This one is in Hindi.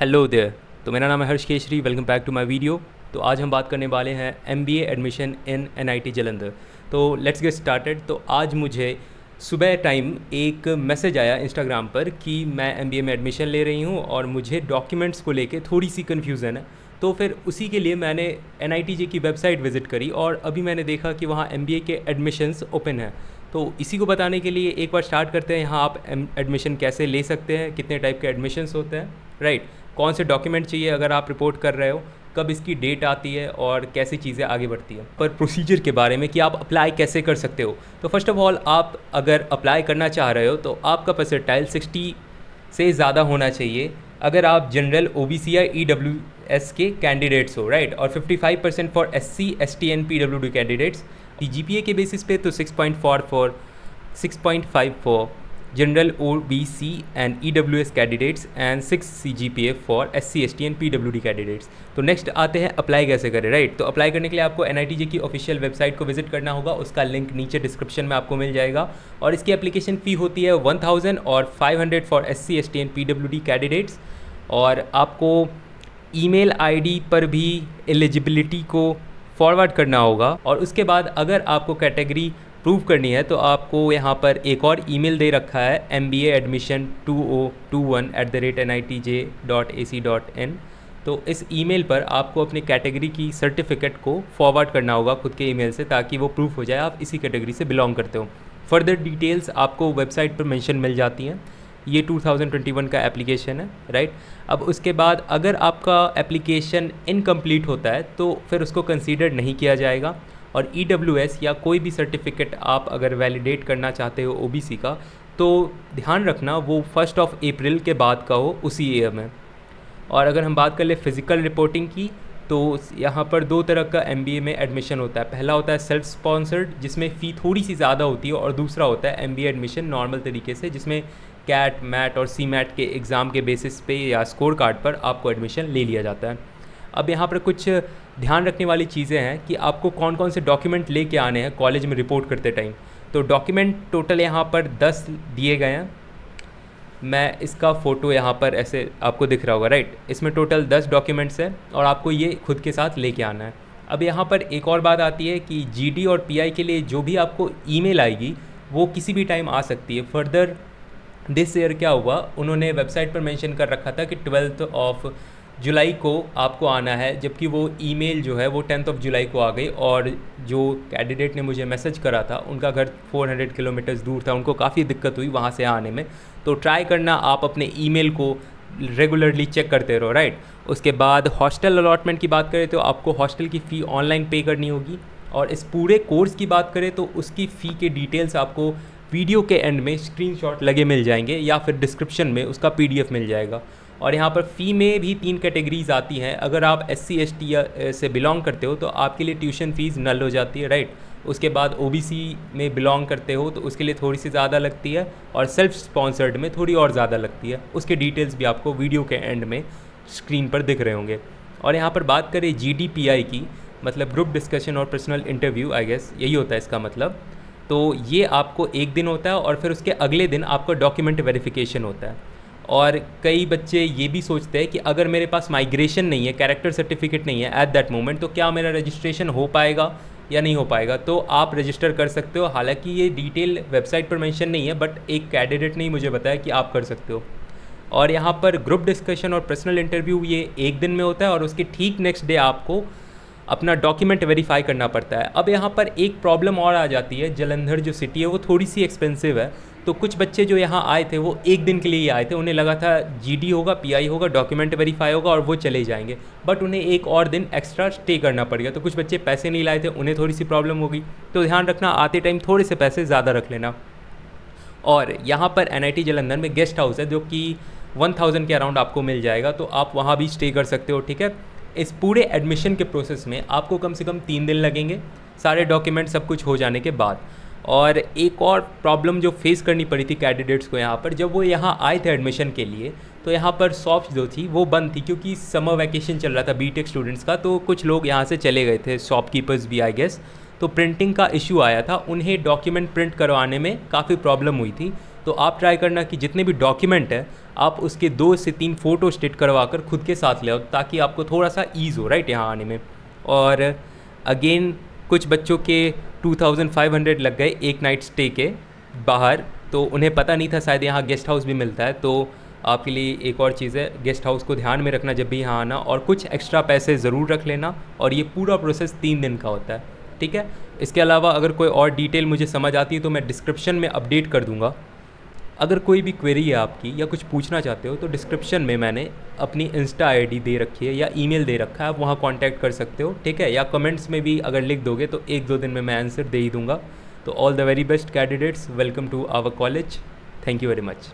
Hello there. तो मेरा नाम है Harsh Keshari. Welcome back to my video. तो आज हम बात करने वाले हैं MBA admission in NIT Jalandhar. तो लेट्स गेट स्टार्टेड। तो आज मुझे सुबह टाइम एक मैसेज आया इंस्टाग्राम पर कि मैं एमबीए में एडमिशन ले रही हूँ और मुझे डॉक्यूमेंट्स को लेके थोड़ी सी कन्फ्यूज़न है। तो फिर उसी के लिए मैंने एनआईटीजे की वेबसाइट विज़िट करी और अभी मैंने देखा कि वहाँ एमबीए के एडमिशन्स ओपन हैं। तो इसी को बताने के लिए एक बार स्टार्ट करते हैं। यहाँ आप एडमिशन कैसे ले सकते हैं, कितने टाइप के एडमिशन्स होते हैं, राइट, कौन से डॉक्यूमेंट चाहिए अगर आप रिपोर्ट कर रहे हो, कब इसकी डेट आती है और कैसे चीज़ें आगे बढ़ती हैं, पर प्रोसीजर के बारे में कि आप अप्लाई कैसे कर सकते हो। तो फर्स्ट ऑफ ऑल आप अगर अप्लाई करना चाह रहे हो तो आपका परसेंटाइल 60 से ज़्यादा होना चाहिए अगर आप जनरल ओबीसी या ईडब्ल्यूएस के कैंडिडेट्स हो, राइट, और 55% for SC ST and PWD candidates. GPA के बेसिस पे तो 6.44 6.54 general OBC and EWS candidates and 6 CGPA for SC ST and PWD candidates. तो नेक्स्ट आते हैं अप्लाई कैसे करें, राइट। तो अप्लाई करने के लिए आपको एनआईटीजे की ऑफिशियल वेबसाइट को विजिट करना होगा। उसका लिंक नीचे डिस्क्रिप्शन में आपको मिल जाएगा और इसकी एप्लीकेशन फ़ी होती है 1000 और 500 for SC ST and PWD candidates. और आपको ईमेल आईडी पर भी एलिजिबिलिटी को फॉरवर्ड करना होगा और उसके बाद अगर आपको कैटेगरी प्रूव करनी है तो आपको यहाँ पर एक और ईमेल दे रखा है mba admission2021@nitj.ac.in। तो इस ईमेल पर आपको अपनी कैटेगरी की सर्टिफिकेट को फॉरवर्ड करना होगा खुद के ईमेल से, ताकि वो प्रूफ हो जाए आप इसी कैटेगरी से बिलोंग करते हो। फर्दर डिटेल्स आपको वेबसाइट पर मेंशन मिल जाती हैं। ये 2021 का एप्लीकेशन है, राइट। अब उसके बाद अगर आपका एप्लीकेशन इनकम्प्लीट होता है तो फिर उसको कंसीडर नहीं किया जाएगा और ईडब्ल्यूएस या कोई भी सर्टिफिकेट आप अगर वैलिडेट करना चाहते हो ओबीसी का तो ध्यान रखना वो 1 अप्रैल के बाद का हो उसी ईयर में। और अगर हम बात कर ले फिज़िकल रिपोर्टिंग की तो यहाँ पर 2 तरह का एमबीए में एडमिशन होता है। पहला होता है सेल्फ स्पॉन्सर्ड जिसमें फ़ी थोड़ी सी ज़्यादा होती है और दूसरा होता है एमबीए एडमिशन नॉर्मल तरीके से जिसमें कैट मैट और सी मैट के एग्ज़ाम के बेसिस पे या स्कोर कार्ड पर आपको एडमिशन ले लिया जाता है। अब यहाँ पर कुछ ध्यान रखने वाली चीज़ें हैं कि आपको कौन कौन से डॉक्यूमेंट लेके आने हैं कॉलेज में रिपोर्ट करते टाइम। तो डॉक्यूमेंट टोटल यहाँ पर 10 दिए गए हैं। मैं इसका फ़ोटो यहाँ पर ऐसे आपको दिख रहा होगा, राइट। इसमें टोटल 10 डॉक्यूमेंट्स हैं और आपको ये खुद के साथ लेके आना है। अब यहाँ पर एक और बात आती है कि जीडी और पीआई के लिए जो भी आपको ईमेल आएगी वो किसी भी टाइम आ सकती है। फर्दर दिस ईयर क्या हुआ, उन्होंने वेबसाइट पर मेंशन कर रखा था कि 12 जुलाई को आपको आना है, जबकि वो ईमेल जो है वो 10 जुलाई को आ गई। और जो कैंडिडेट ने मुझे मैसेज करा था उनका घर 400 किलोमीटर्स दूर था, उनको काफ़ी दिक्कत हुई वहाँ से आने में। तो ट्राई करना आप अपने ईमेल को रेगुलरली चेक करते रहो, राइट। उसके बाद हॉस्टल अलॉटमेंट की बात करें तो आपको हॉस्टल की फ़ी ऑनलाइन पे करनी होगी। और इस पूरे कोर्स की बात करें तो उसकी फ़ी के डिटेल्स आपको वीडियो के एंड में स्क्रीनशॉट लगे मिल जाएंगे या फिर डिस्क्रिप्शन में उसका PDF मिल जाएगा। और यहाँ पर फ़ी में भी 3 कैटेगरीज आती हैं। अगर आप SC ST से बिलोंग करते हो तो आपके लिए ट्यूशन फ़ीस नल हो जाती है, राइट। उसके बाद OBC में बिलोंग करते हो तो उसके लिए थोड़ी सी ज़्यादा लगती है और सेल्फ स्पॉन्सर्ड में थोड़ी और ज़्यादा लगती है। उसके डिटेल्स भी आपको वीडियो के एंड में स्क्रीन पर दिख रहे होंगे। और यहाँ पर बात करें GDPI की, मतलब ग्रुप डिस्कशन और पर्सनल इंटरव्यू, आई गेस यही होता है इसका मतलब। तो ये आपको एक दिन होता है और फिर उसके अगले दिन आपका डॉक्यूमेंट वेरिफिकेशन होता है। और कई बच्चे ये भी सोचते हैं कि अगर मेरे पास माइग्रेशन नहीं है, कैरेक्टर सर्टिफिकेट नहीं है एट दैट मोमेंट, तो क्या मेरा रजिस्ट्रेशन हो पाएगा या नहीं हो पाएगा। तो आप रजिस्टर कर सकते हो। हालांकि ये डिटेल वेबसाइट पर मेंशन नहीं है, बट एक कैंडिडेट ने ही मुझे बताया कि आप कर सकते हो। और यहाँ पर ग्रुप डिस्कशन और पर्सनल इंटरव्यू ये एक दिन में होता है और उसके ठीक नेक्स्ट डे आपको अपना डॉक्यूमेंट वेरीफाई करना पड़ता है। अब यहाँ पर एक प्रॉब्लम और आ जाती है, जालंधर जो सिटी है वो थोड़ी सी एक्सपेंसिव है। तो कुछ बच्चे जो यहाँ आए थे वो एक दिन के लिए ही आए थे, उन्हें लगा था GD होगा, PI होगा, डॉक्यूमेंट वेरीफाई होगा और वो चले जाएंगे, बट उन्हें एक और दिन एक्स्ट्रा स्टे करना पड़ गया। तो कुछ बच्चे पैसे नहीं लाए थे, उन्हें थोड़ी सी प्रॉब्लम हो गई। तो ध्यान रखना आते टाइम थोड़े से पैसे ज़्यादा रख लेना। और यहाँ पर NIT जालंधर में गेस्ट हाउस है जो कि 1000 के अराउंड आपको मिल जाएगा, तो आप वहाँ भी स्टे कर सकते हो, ठीक है। इस पूरे एडमिशन के प्रोसेस में आपको कम से कम 3 दिन लगेंगे सारे डॉक्यूमेंट सब कुछ हो जाने के बाद। और एक और प्रॉब्लम जो फेस करनी पड़ी थी कैंडिडेट्स को यहाँ पर, जब वो यहाँ आए थे एडमिशन के लिए तो यहाँ पर शॉप्स जो थी वो बंद थी क्योंकि समर वैकेशन चल रहा था बीटेक स्टूडेंट्स का। तो कुछ लोग यहाँ से चले गए थे, शॉपकीपर्स भी आई गेस। तो प्रिंटिंग का इशू आया था, उन्हें डॉक्यूमेंट प्रिंट करवाने में काफ़ी प्रॉब्लम हुई थी तो आप ट्राई करना कि जितने भी डॉक्यूमेंट है आप उसके 2 से 3 फ़ोटो स्टेट करवा कर खुद के साथ ले आओ, ताकि आपको थोड़ा सा ईज़ हो राइट यहाँ आने में। और अगेन कुछ बच्चों के 2500 लग गए एक नाइट स्टे के बाहर, तो उन्हें पता नहीं था शायद यहाँ गेस्ट हाउस भी मिलता है। तो आपके लिए एक और चीज़ है, गेस्ट हाउस को ध्यान में रखना जब भी यहाँ आना, और कुछ एक्स्ट्रा पैसे ज़रूर रख लेना, और ये पूरा प्रोसेस 3 दिन का होता है, ठीक है। इसके अलावा अगर कोई और डिटेल मुझे समझ आती है तो मैं डिस्क्रिप्शन में अपडेट कर दूँगा। अगर कोई भी क्वेरी है आपकी या कुछ पूछना चाहते हो तो डिस्क्रिप्शन में मैंने अपनी इंस्टा आईडी दे रखी है या ईमेल दे रखा है, आप वहाँ कांटेक्ट कर सकते हो, ठीक है। या कमेंट्स में भी अगर लिख दोगे तो 1-2 दिन में मैं आंसर दे ही दूँगा। तो all the very best candidates, welcome to our college, thank you very much.